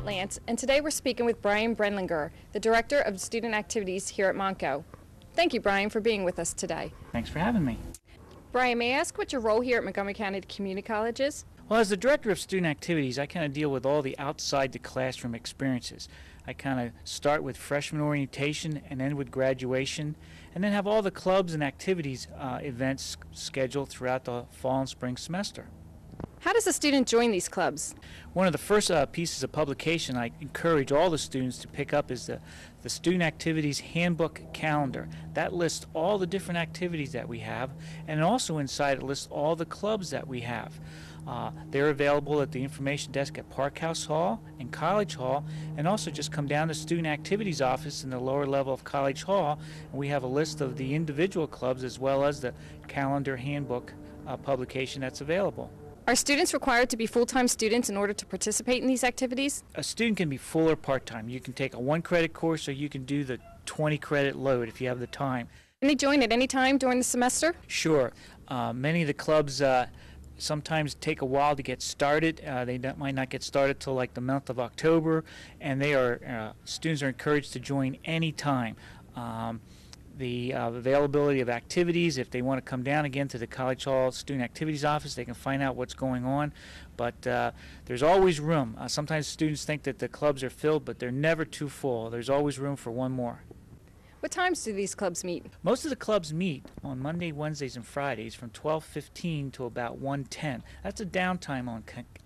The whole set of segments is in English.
Janet Lance, and today we're speaking with Brian Brendlinger, the Director of Student Activities here at Montco. Thank you, Brian, for being with us today. Thanks for having me. Brian, may I ask what your role here at Montgomery County Community College is? Well, as the Director of Student Activities, I kind of deal with all the outside the classroom experiences. I kind of start with freshman orientation and end with graduation, and then have all the clubs and activities events scheduled throughout the fall and spring semester. How does a student join these clubs? One of the first pieces of publication I encourage all the students to pick up is the Student Activities Handbook Calendar. That lists all the different activities that we have, and also inside it lists all the clubs that we have. They're available at the information desk at Parkhouse Hall and College Hall, and also just come down to Student Activities office in the lower level of College Hall, and we have a list of the individual clubs as well as the calendar handbook publication that's available. Are students required to be full-time students in order to participate in these activities? A student can be full or part-time. You can take a 1-credit course, or you can do the 20-credit load if you have the time. Can they join at any time during the semester? Sure. Many of the clubs sometimes take a while to get started. They might not get started till like the month of October, and students are encouraged to join any time. The availability of activities, if they want to come down again to the College Hall Student Activities office, they can find out what's going on. But there's always room. Sometimes students think that the clubs are filled, but they're never too full. There's always room for one more. What times do these clubs meet? Most of the clubs meet on Monday, Wednesdays, and Fridays from 12:15 to about 1:10. That's a downtime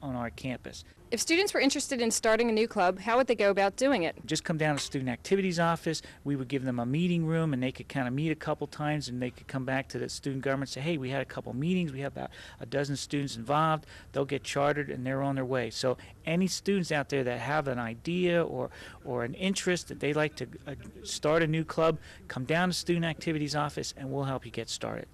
on our campus. If students were interested in starting a new club, how would they go about doing it? Just come down to Student Activities office. We would give them a meeting room, and they could kind of meet a couple times, and they could come back to the student government and say, hey, we had a couple meetings, we have about a dozen students involved. They'll get chartered, and they're on their way. So any students out there that have an idea or an interest that they'd like to start a new club, come down to Student Activities office, and we'll help you get started.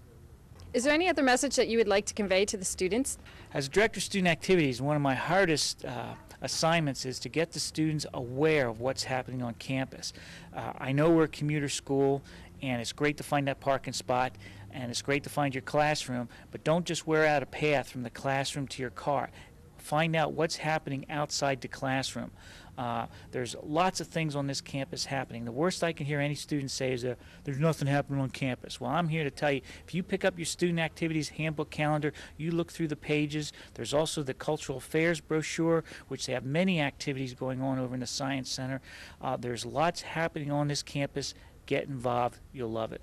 Is there any other message that you would like to convey to the students? As Director of Student Activities, one of my hardest assignments is to get the students aware of what's happening on campus. I know we're a commuter school, and it's great to find that parking spot, and it's great to find your classroom, but don't just wear out a path from the classroom to your car. Find out what's happening outside the classroom. There's lots of things on this campus happening. The worst I can hear any student say is there's nothing happening on campus. Well, I'm here to tell you, if you pick up your Student Activities Handbook Calendar, you look through the pages. There's also the Cultural Affairs brochure, which they have many activities going on over in the Science Center. There's lots happening on this campus. Get involved. You'll love it.